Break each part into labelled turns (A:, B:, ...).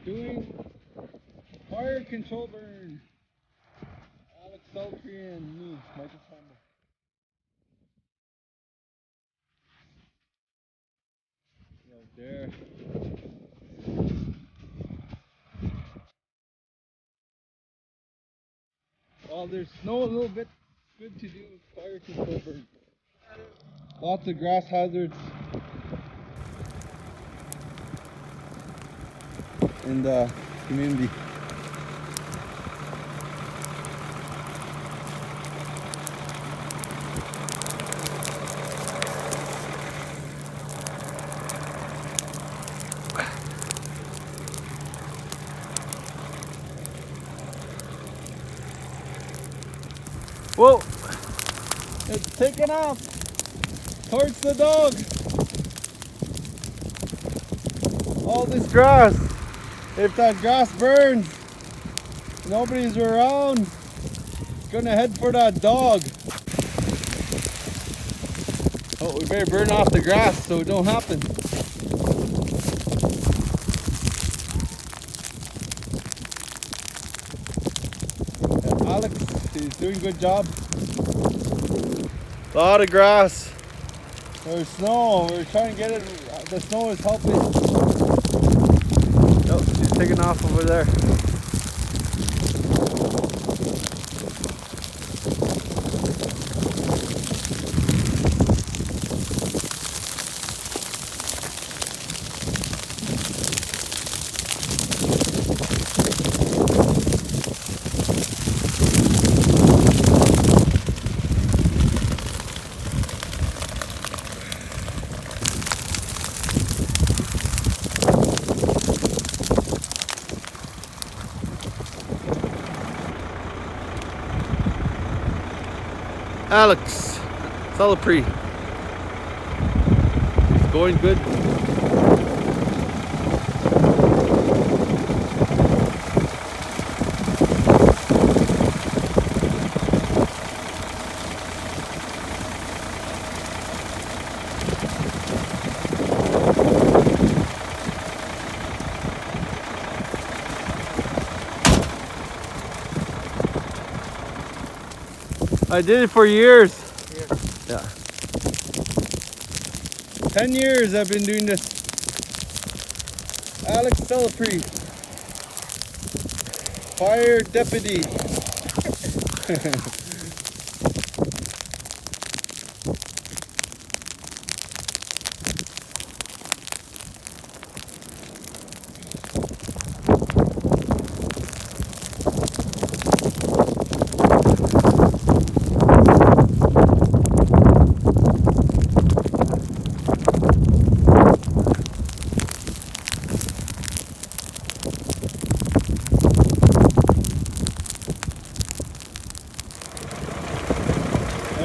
A: doing fire control burn. Alex Sultry and me, Michael Campbell. Right there. Well, there's snow a little bit. Good to do fire control burn. Lots of grass hazards in the community. Whoa! It's taking off towards the dog. All this grass. If that grass burns, nobody's around, it's gonna head for that dog. Oh, we better burn off the grass so it don't happen. Alex, he's doing a good job. A lot of grass. There's snow. We're trying to get it. The snow is helping. Oh, she's taking off over there. Alex Sultry. It's going good. I did it for years. Yeah. 10 years I've been doing this. Alex Sultry, fire deputy.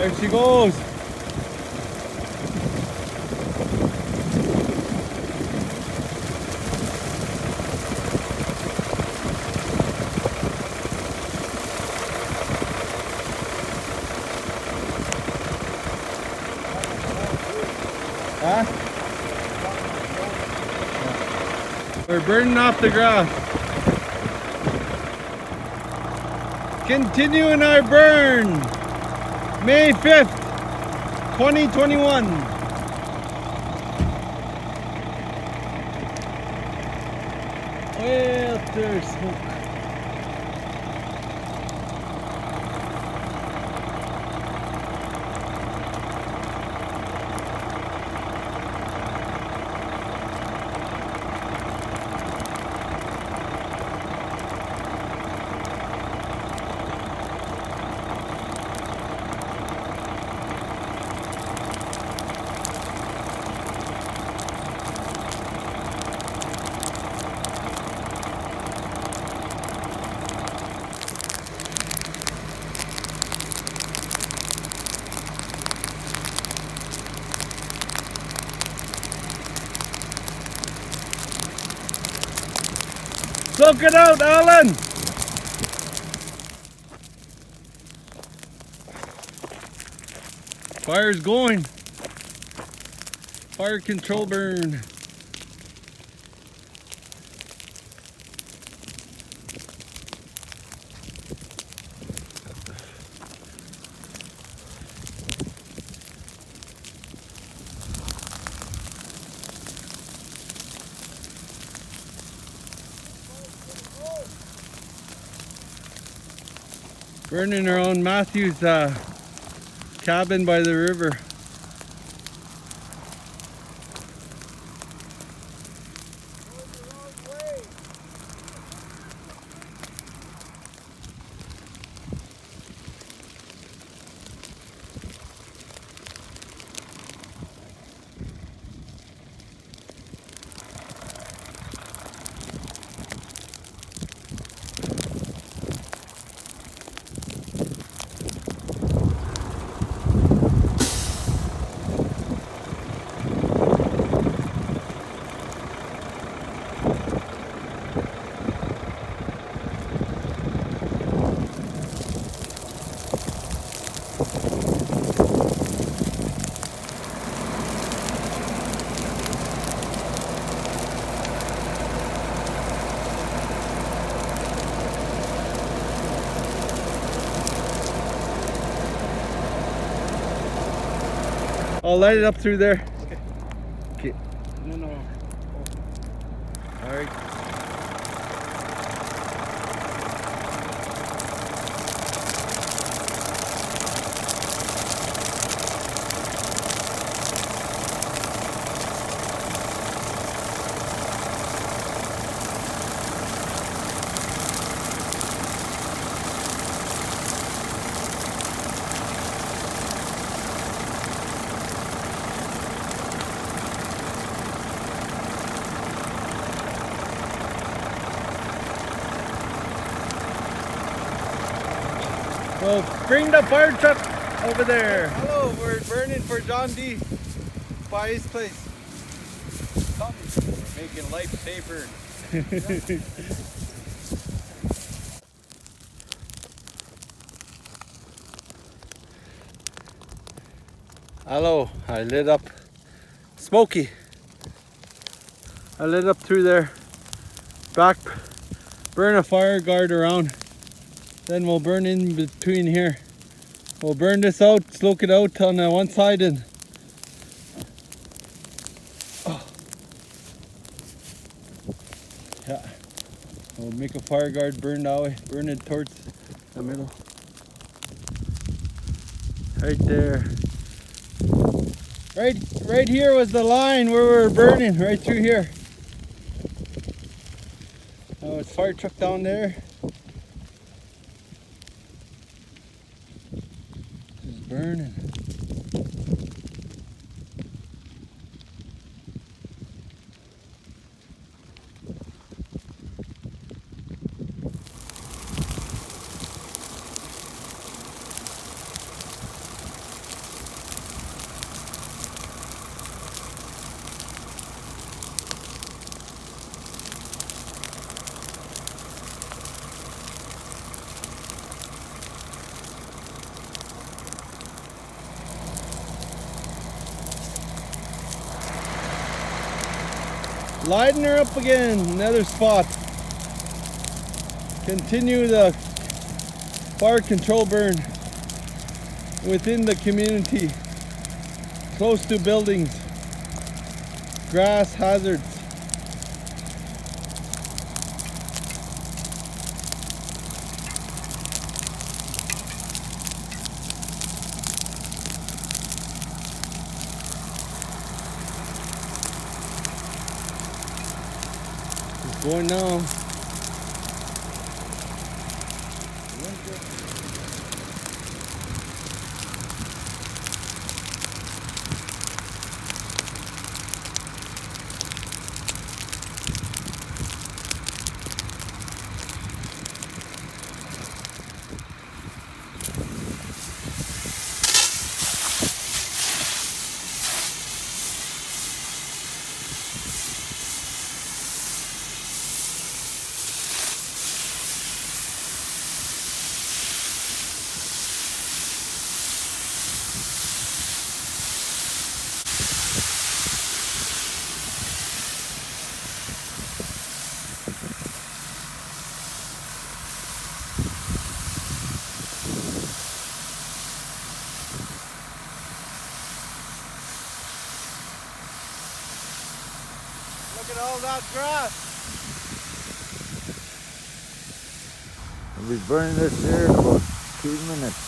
A: There she goes. Huh? We're burning off the grass. Continuing our burn. May 5th, 2021. Well, there's smoke. Soak it out, Alan! Fire's going. Fire control burn. Burning around Matthew's cabin by the river. I'll light it up through there. Okay.
B: No.
A: All right. Well, bring the fire truck over there. Hello, we're burning for John D. by his place.
B: We're making life safer.
A: Hello, I lit up Smoky. I lit up through there. Back, burn a fire guard around. Then we'll burn in between here. We'll burn this out, smoke it out on the one side and yeah. We'll make a fire guard, burn that way, burn it towards the middle. Right there. Right here was the line where we were burning, right through here. Oh, it's fire truck down there. Just burning. Lighten her up again, another spot. Continue the fire control burn within the community, close to buildings, grass hazards. Going now. Look at all that grass.
B: We'll be burning this here in about 2 minutes.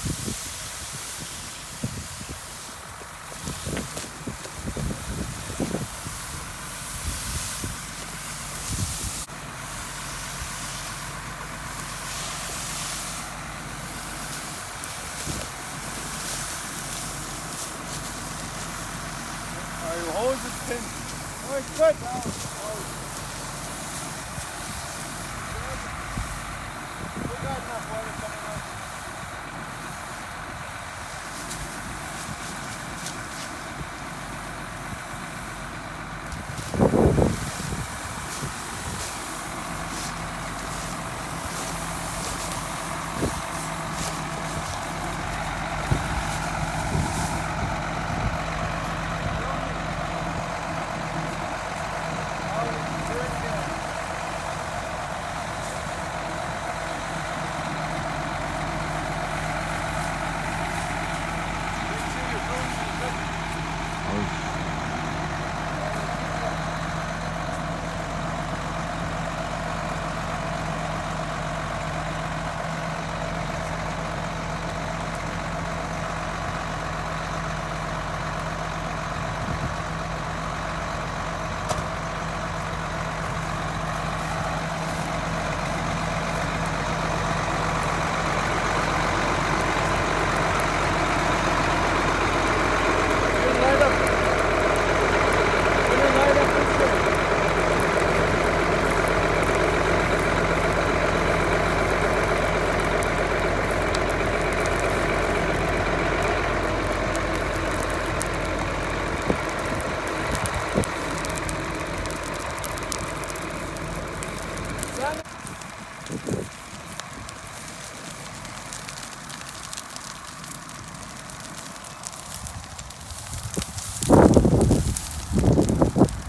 A: Our hose is pinned. Oh, it's good. We got enough water coming out.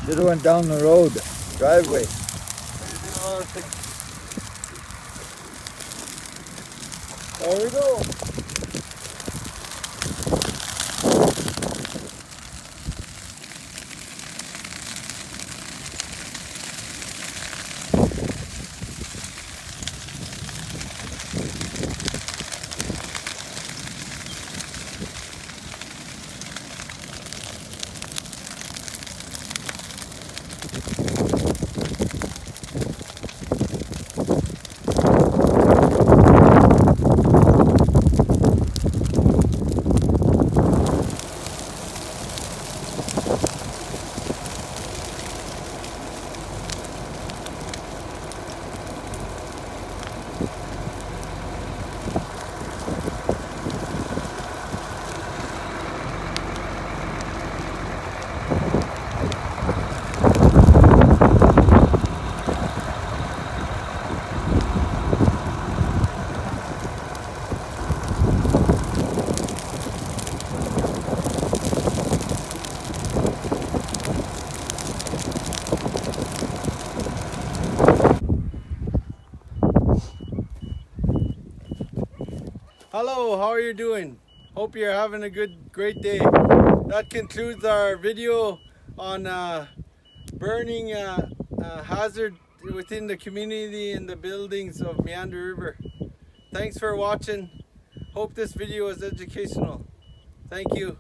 B: Should have went down the road, driveway.
A: There we go. Hello, how are you doing? Hope you're having a great day. That concludes our video on burning hazard within the community and the buildings of Meander River. Thanks for watching. Hope this video was educational. Thank you.